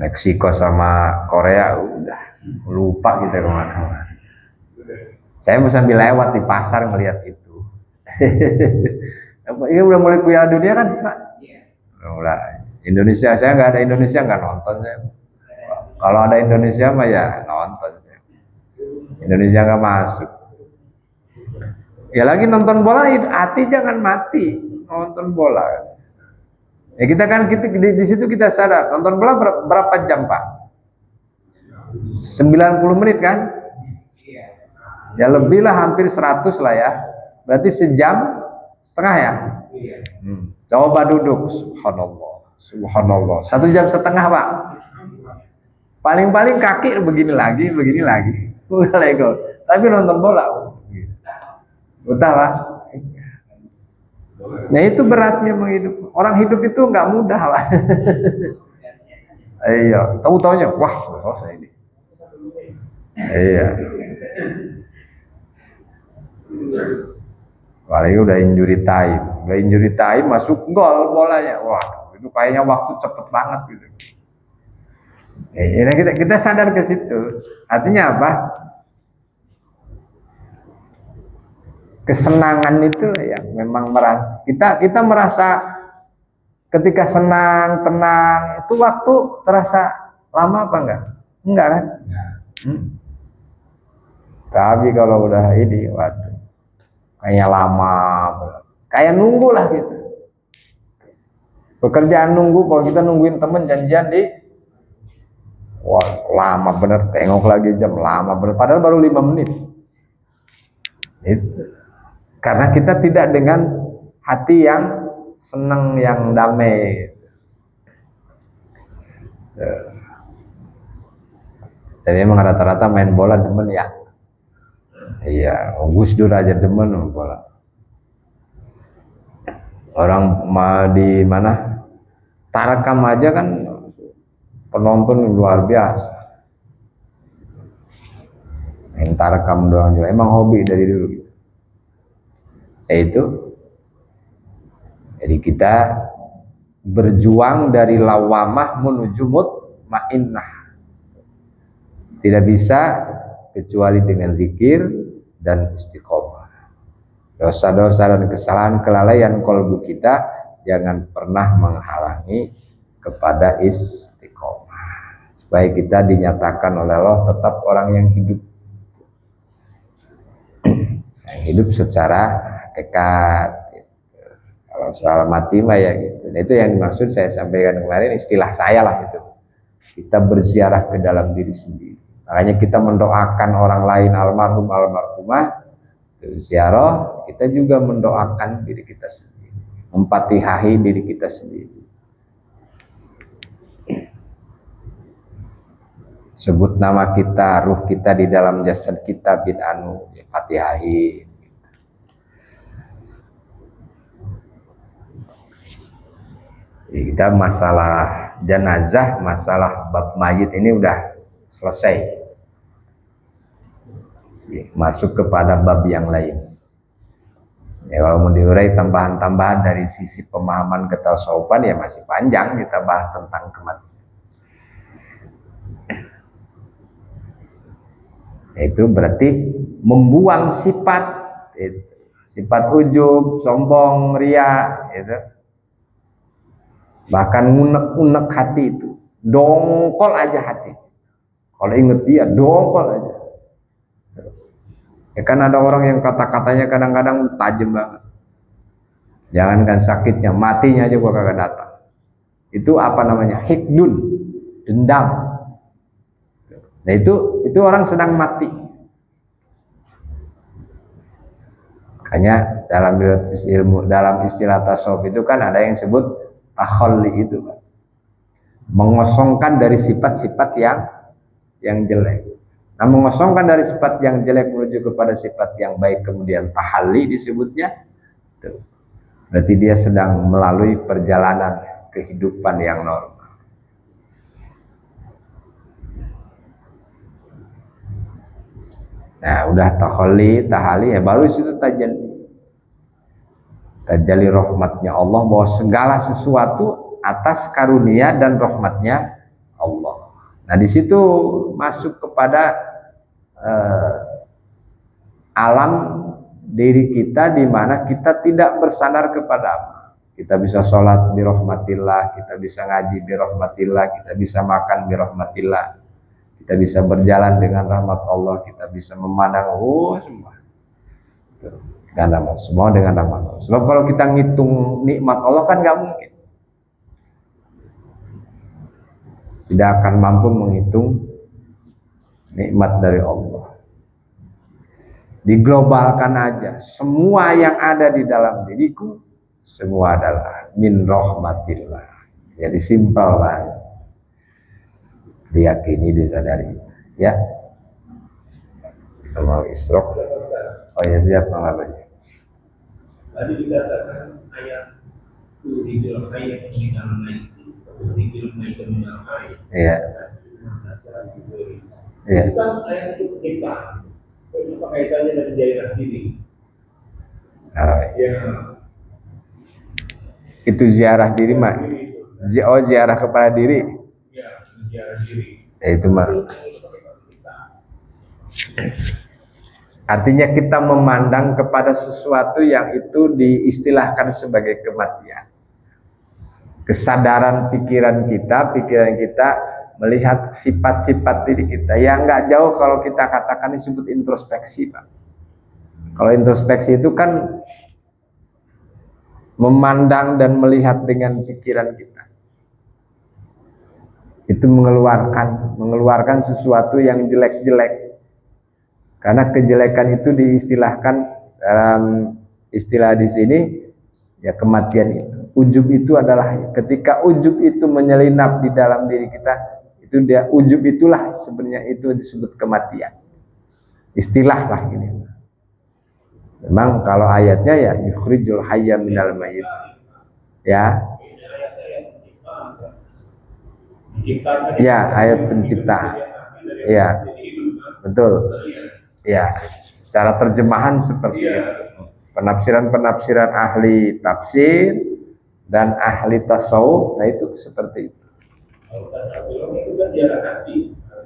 Meksiko sama Korea, udah lupa kita kemana-mana. Saya sambil lewat di pasar melihat itu. Ini udah mulai Piala Dunia kan Pak? Mulai. Indonesia, saya nggak ada Indonesia nggak nonton saya. Kalau ada Indonesia mah ya nonton. Indonesia nggak masuk. Ya lagi nonton bola, hati jangan mati. Nonton bola. Ya kita kan di situ kita sadar nonton bola berapa jam Pak? 90 menit kan? Ya lebih lah, hampir 100 lah ya. Berarti sejam setengah ya. Coba duduk, subhanallah, 1 jam setengah Pak. Paling-paling kaki begini lagi. Tapi nonton bola, betah Pak. Nah itu beratnya menghidup. Orang hidup itu nggak mudah Pak. Iya, tahu-taunya, wah selesai ini. Iya. Apalagi udah injury time masuk gol bolanya, wah itu kayaknya waktu cepet banget gitu. Kita sadar ke situ. Artinya apa? Kesenangan itu yang memang kita merasa ketika senang, tenang, itu waktu terasa lama apa enggak? Enggak kan? Tapi kalau udah ini, waduh, kayak lama, kayak nunggu lah gitu. Pekerjaan nunggu, kalau kita nungguin temen janjian wah lama bener, tengok lagi jam, lama bener, padahal baru 5 menit. Itu. Karena kita tidak dengan hati yang senang, yang damai. Tapi memang rata-rata main bola demen ya. Iya, Gus Dur aja demen main bola. Orang di mana Tarekam aja kan penonton luar biasa. Main Tarekam doang juga. Emang hobi dari dulu. Itu. Jadi kita berjuang dari lawamah menuju mutmainnah. Tidak bisa kecuali dengan zikir dan istiqomah. Dosa-dosa dan kesalahan kelalaian kolbu kita jangan pernah menghalangi kepada istiqomah, supaya kita dinyatakan oleh Allah tetap orang yang hidup secara hakikat gitu. Kalau soal mati mah ya gitu. Nah, itu yang dimaksud saya sampaikan kemarin, istilah saya lah itu. Kita berziarah ke dalam diri sendiri. Makanya kita mendoakan orang lain almarhum almarhumah, ziarah, kita juga mendoakan diri kita sendiri, memfatihahi diri kita sendiri. Sebut nama kita, ruh kita di dalam jasad kita, bin anu, ya, fatihahi. Jadi kita masalah jenazah, masalah bab mayit ini udah selesai. Masuk kepada bab yang lain. Ya, kalau mau diurai tambahan-tambahan dari sisi pemahaman ketasawufan ya masih panjang, kita bahas tentang kematian. Itu berarti membuang sifat itu, sifat ujub, sombong, ria, itu. Bahkan unek-unek hati itu, dongkol aja hati. Kalau inget dia, dongkol aja. Ya kan ada orang yang kata-katanya kadang-kadang tajam banget. Jangankan sakitnya, matinya aja gua kagak datang. Itu apa namanya? Hikdun, dendam. Nah itu orang sedang mati. Makanya dalam istilah tasawuf itu kan ada yang disebut takhalli itu, mengosongkan dari sifat-sifat yang jelek. Nah, mengosongkan dari sifat yang jelek menuju kepada sifat yang baik, kemudian tahalli disebutnya. Berarti dia sedang melalui perjalanan kehidupan yang normal. Nah, udah tahalli ya baru situ tajalli rahmatnya Allah, bahwa segala sesuatu atas karunia dan rahmatnya Allah. Nah, di situ masuk kepada alam diri kita, di mana kita tidak bersandar kepada apa. Kita bisa sholat birahmatillah, kita bisa ngaji birahmatillah, kita bisa makan birahmatillah, kita bisa berjalan dengan rahmat Allah, kita bisa memandang semua dengan rahmat, semua dengan rahmat Allah. Sebab kalau kita ngitung nikmat Allah kan nggak mungkin, tidak akan mampu menghitung nikmat dari Allah. Diglobalkan aja, semua yang ada di dalam diriku semua adalah min rahmatillah. Jadi simpel lah, diyakini, disadari ya. Mau isrok, oh ya siap mengambilnya. Tadi dikatakan ayat tuhidil hayya minal mayyit, tuhidil mayyit minal hayy. Iya. Iya. Itu kan ayat itu penciptaan. Apa kaitannya dengan daerah diri? Ya. Itu ziarah diri mak. Oh, ziarah kepada diri. Ya, sejarah diri. Itu mah artinya kita memandang kepada sesuatu yang itu diistilahkan sebagai kematian. Kesadaran pikiran kita melihat sifat-sifat diri kita. Yang nggak jauh kalau kita katakan disebut introspeksi, Pak. Kalau introspeksi itu kan memandang dan melihat dengan pikiran kita. Itu mengeluarkan sesuatu yang jelek-jelek. Karena kejelekan itu diistilahkan dalam istilah di sini ya kematian itu. Ujub itu adalah ketika ujub itu menyelinap di dalam diri kita, itu dia ujub itulah sebenarnya itu disebut kematian. Istilah lah ini. Memang kalau ayatnya ya yukhrijul hayya minal mayyit. Ya. Ya, ayat pencipta. Ya. Betul. Ya, secara terjemahan seperti itu. Penafsiran-penafsiran ahli tafsir dan ahli tasawuf, nah itu seperti itu.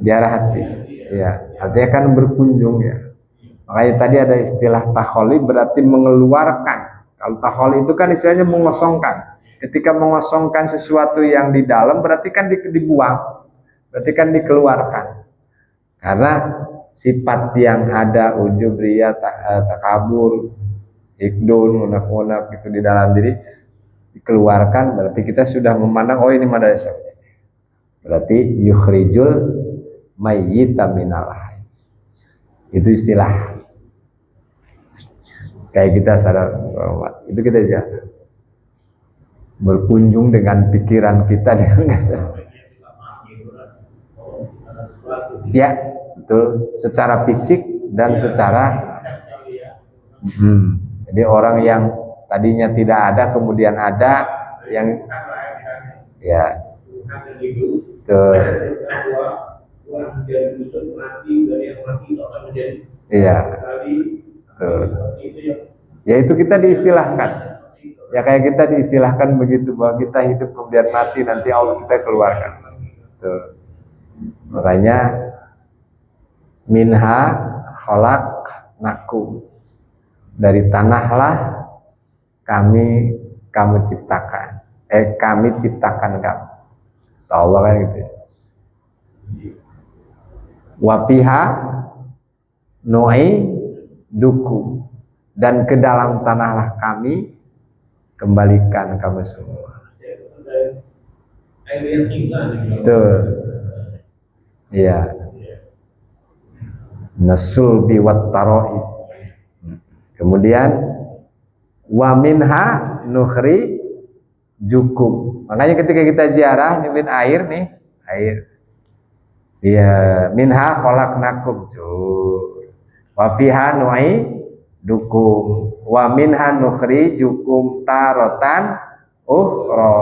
Jarak hati. Ya, artinya kan berkunjung ya. Makanya tadi ada istilah takholi berarti mengeluarkan. Kalau takholi itu kan istilahnya mengosongkan. Ketika mengosongkan sesuatu yang di dalam berarti kan dibuang. Berarti kan dikeluarkan. Karena sifat yang ada ujub, riya, takabur, ikdun, munak-munak itu di dalam diri dikeluarkan, berarti kita sudah memandang oh ini madrasah. Berarti yukhrijul mayyita minal hayy. Itu istilah. Kayak kita sadar, itu kita jalan. Berkunjung dengan pikiran kita dengan nggak sadar. Ya, betul. Secara fisik dan secara jadi orang yang tadinya tidak ada kemudian ada yang ya betul. Iya betul. Ya itu kita diistilahkan ya kayak kita diistilahkan begitu bahwa kita hidup kemudian mati nanti Allah kita keluarkan betul. Makanya minha khalaqnakum, dari tanahlah kamu ciptakan. Kami ciptakan kamu. Allah kan gitu. Wa fiha nu'idukum, dan ke dalam tanahlah kami kembalikan kamu semua. Betul. Iya. Nasul biwat taroid. Kemudian wa minha nukhri jukum. Makanya ketika kita ziarah nyumbin air nih, air. Ya, minha khalaqnakum. Wa fiha nu'idukum wa minha nukhri jukum tarotan ukhra.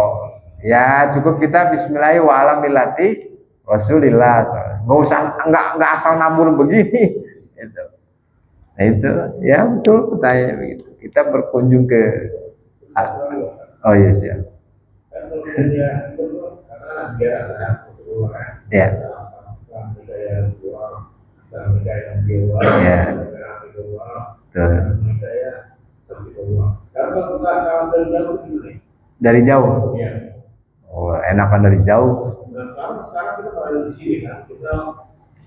Ya, cukup kita bismillahirrahmanirrahim wa ala millati Rasulillah. Nggak asal nabur begini. Itu. Nah itu ya betul pertanyaan begitu. Kita berkunjung ke oh iya siap. Ya. Ya. Dari jauh. Oh, enakan dari jauh. Sekarang kita berada di sini kan, kita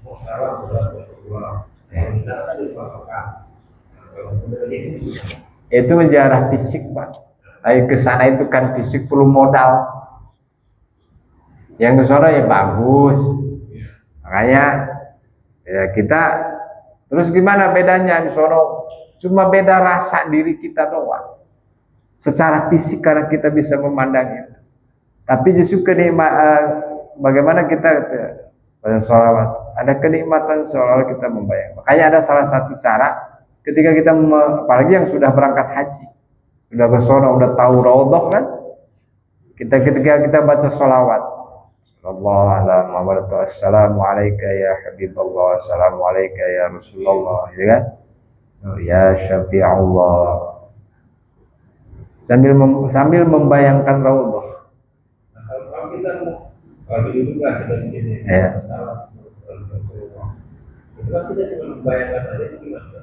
mau salah berdoa. Itu menjarah fisik, Pak. Ayo ke sana itu kan fisik perlu modal. Yang ke sana ya bagus. Makanya ya kita terus gimana bedanya di sana? Cuma beda rasa diri kita doang. Secara fisik karena kita bisa memandang itu. Tapi justru bagaimana kita pada sholawat ada kenikmatan seolah kita membayang. Makanya ada salah satu cara ketika kita apalagi yang sudah berangkat haji, sudah ke sono, udah tahu raudhah kan, ketika kita baca sholawat, sallallahu alaihi Muhammad, assalamu alayka ya habiballah, assalamu alayka ya Rasulullah, gitu kan, ya syafi'ullah, sambil membayangkan raudhah. Kalau kita Kalau dulu kan kita di sini, Ya. salah. Itu kan kita cuma membayangkan aja itu gimana?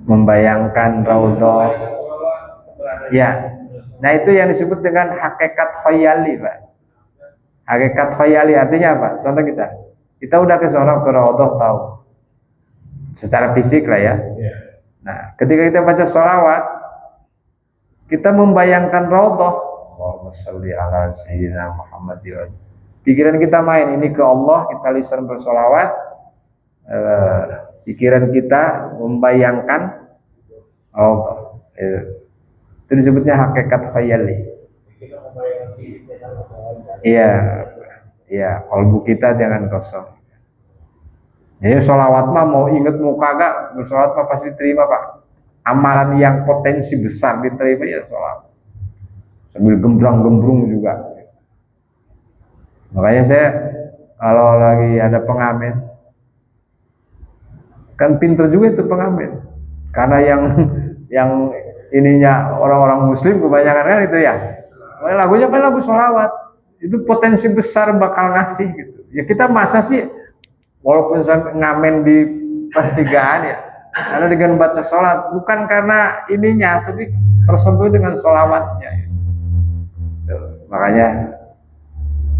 Membayangkan raudhah. Membayangkan seolah berada di Ya. Nah, itu yang disebut dengan hakikat khayali, Pak. Hakikat khayali artinya apa? Contoh kita udah ke sono ke raudhah tahu. Secara fisik lah ya. Ya. Nah, ketika kita baca sholawat, kita membayangkan raudhah. Allahumma sholli ala sayyidina Muhammad. Pikiran kita main ini ke Allah, kita lisan bersolawat. Pikiran kita membayangkan Allah. Itu disebutnya hakikat khayali. Kita membayangkan fisiknya kan. Iya, iya. Kalbu kita jangan kosong. Jadi sholawat mah mau inget mau kagak, bersolawat mah pasti terima, Pak. Amalan yang potensi besar diterima ya sholawat. Sambil gembrang-gembrung juga. Makanya saya kalau lagi ada pengamen, kan pinter juga itu pengamen. Karena yang ininya orang-orang Muslim kebanyakan kan itu ya. Lagunya kan lagu sholawat. Itu potensi besar bakal ngasih gitu. Ya kita masa sih walaupun sampai ngamen di pertigaan ya, karena dengan baca sholat bukan karena ininya, tapi tersentuh dengan sholawatnya. Makanya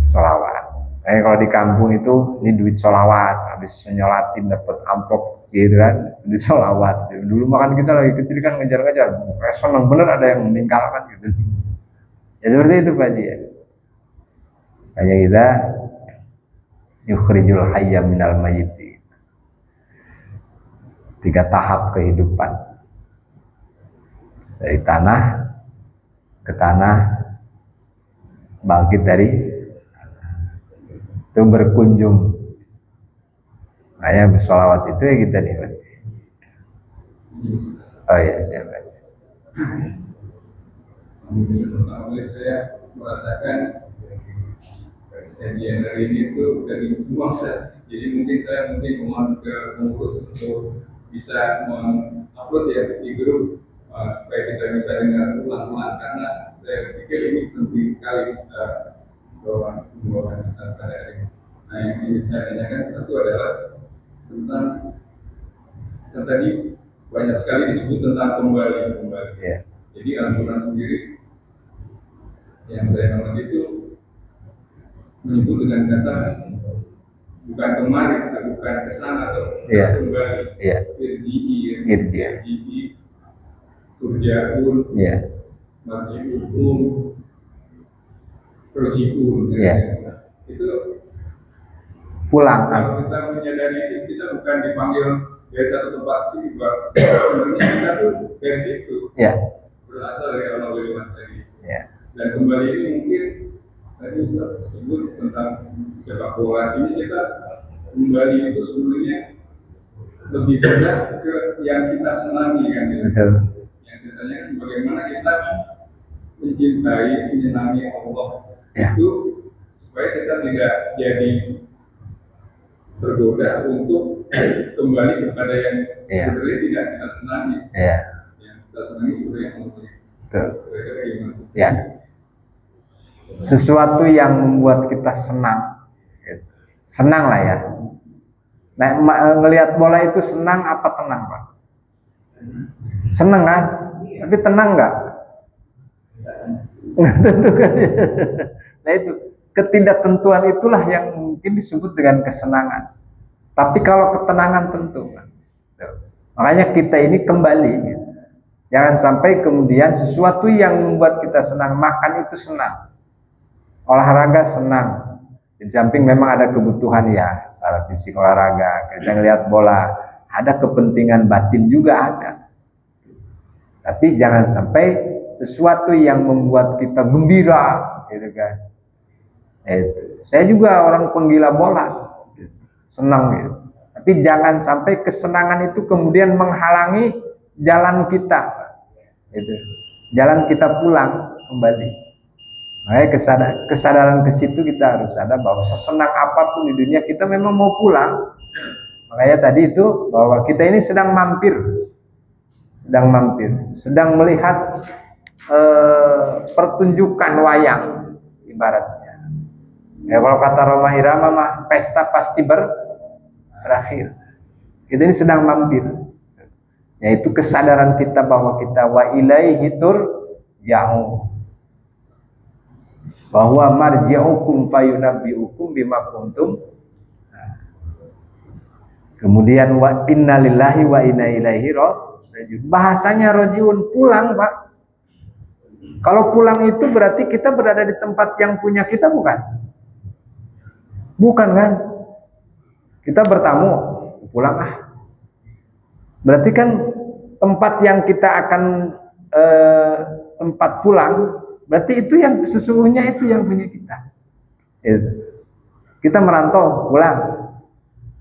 sholawat. Kalau di kampung itu ini duit sholawat, habis nyolatin dapat amplop gitu kan, duit sholawat. Dulu makan kita lagi kecil kan ngejar-ngejar, kayak seneng bener ada yang meninggalkan gitu. Ya seperti itu Pak Haji ya. Hanya kita yukhrijul hayya minal mayyiti. 3 tahap kehidupan. Dari tanah ke tanah, bangkit dari itu berkunjung. Makanya bersolawat itu ya kita nikmati. Oh iya siapa? Saya merasakan kejadian hari ini itu dari semua saya. Jadi mungkin saya mohon ke pengurus untuk bisa mengupload ya di grup supaya kita bisa dengar ulang-ulang, karena saya pikir ini penting sekali bahwa pada hari ini. Nah, yang ingin saya tanyakan satu adalah tentang tadi banyak sekali disebut tentang kembali. Yeah. Jadi Al-Quran sendiri yang saya amati itu menyebut dengan kata bukan kemarin, bukan kesana atau kembali. Irji'i, turja'un, marji'un, roji'un. Itu pulang. Kalau kita menyadari itu, kita bukan dipanggil dari satu tempat sini, sebenarnya kita tuh dari situ. Berasal dari orang Mas tadi. Dan kembali ini mungkin tadi Ustaz sebut tentang sepak bola ini, kita kembali itu sebenarnya lebih banyak ke yang kita senangi kan gitu. Yang saya tanyakan bagaimana kita mencintai, menyenangi Allah itu supaya kita tidak jadi tergoda untuk kembali kepada yang sebenarnya tidak kita senangi. Yang kita senangi sebenarnya Allah. Ya. Sesuatu yang membuat kita senang lah ya. Nah, ngelihat bola itu senang apa tenang Pak? Senang kan? Tapi tenang nggak? Nggak tentu kan? Nah itu ketidaktentuan itulah yang mungkin disebut dengan kesenangan. Tapi kalau ketenangan tentu kan? Makanya kita ini kembali. Gitu. Jangan sampai kemudian sesuatu yang membuat kita senang, makan itu senang. Olahraga senang. Di samping memang ada kebutuhan ya, secara fisik olahraga. Kita ngelihat bola, ada kepentingan batin juga ada. Tapi jangan sampai sesuatu yang membuat kita gembira, gitu kan. Saya juga orang penggila bola, gitu. Senang gitu. Tapi jangan sampai kesenangan itu kemudian menghalangi jalan kita, gitu. Jalan kita pulang kembali. Makanya kesadaran ke situ kita harus ada bahwa sesenang apapun di dunia kita memang mau pulang. Makanya tadi itu bahwa kita ini sedang mampir, sedang melihat pertunjukan wayang ibaratnya. Ya kalau kata Roma Irama mah pesta pasti berakhir. Kita ini sedang mampir. Yaitu kesadaran kita bahwa kita wa ilaihi turja'un. Bahwa marji'ukum fayunabbi'ukum bima kuntum. Kemudian wa inna lillahi wa inna ilaihi raji'un. Bahasanya raji'un, pulang, Pak. Kalau pulang itu berarti kita berada di tempat yang punya kita, bukan? Bukan kan? Kita bertamu, pulang Berarti kan tempat yang kita akan tempat pulang, berarti itu yang sesungguhnya itu yang punya kita. Kita merantau, pulang.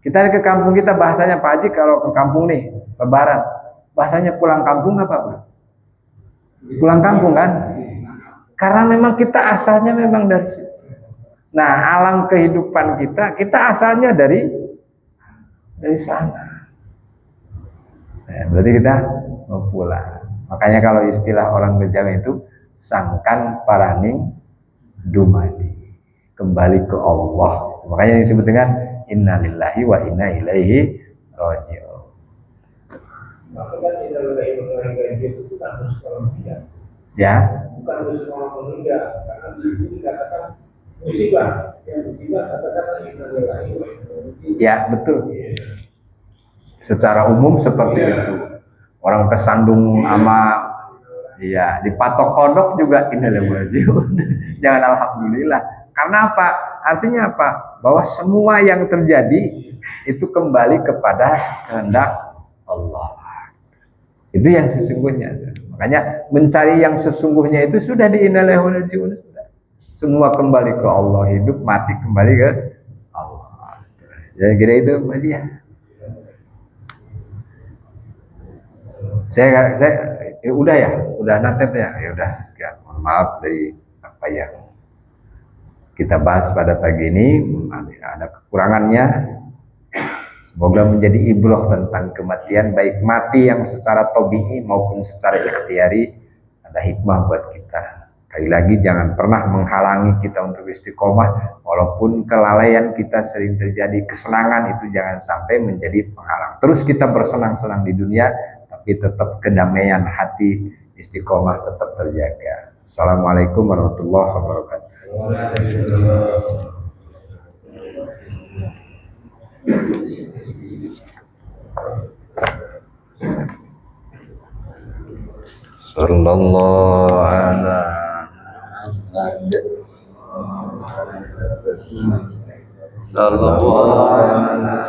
Kita ke kampung kita, bahasanya Pak Haji kalau ke kampung nih, Lebaran, bahasanya pulang kampung apa Pak? Pulang kampung kan? Karena memang kita asalnya memang dari situ. Nah, alam kehidupan kita asalnya dari sana. Nah, berarti kita mau pulang. Makanya kalau istilah orang Bejawi itu sangkan paraning dumadi, kembali ke Allah. Makanya disebut dengan innalillahi wa inna ilaihi raji'un. Makanya tidak boleh mengenai itu bukan sekolah meninggal. Ya. Bukan sekolah meninggal, karena di sini dikatakan musibah. Yang musibah katakan innalillahi wa inna ilaihi. Ya, betul. Secara umum seperti itu. Orang kesandung sama dipatok kodok juga innalillahi raji'un. Jangan alhamdulillah. Karena apa? Artinya apa? Bahwa semua yang terjadi itu kembali kepada kehendak Allah. Itu yang sesungguhnya. Makanya mencari yang sesungguhnya itu sudah di innalillahi raji'un. Semua kembali ke Allah, hidup mati kembali ke Allah. Jadi kira itu dia. Saya udah natet ya. Ya udah sekian. Mohon maaf dari apa yang kita bahas pada pagi ini, ada kekurangannya. Semoga menjadi ibroh tentang kematian, baik mati yang secara tabi'i maupun secara ikhtiari, ada hikmah buat kita. Sekali lagi jangan pernah menghalangi kita untuk istiqomah, walaupun kelalaian kita sering terjadi, kesenangan itu jangan sampai menjadi penghalang. Terus kita bersenang-senang di dunia, tapi tetap kedamaian hati, istiqomah tetap terjaga. Assalamualaikum warahmatullahi wabarakatuh. Sallallahu ala Muhammad. Sallallahu ala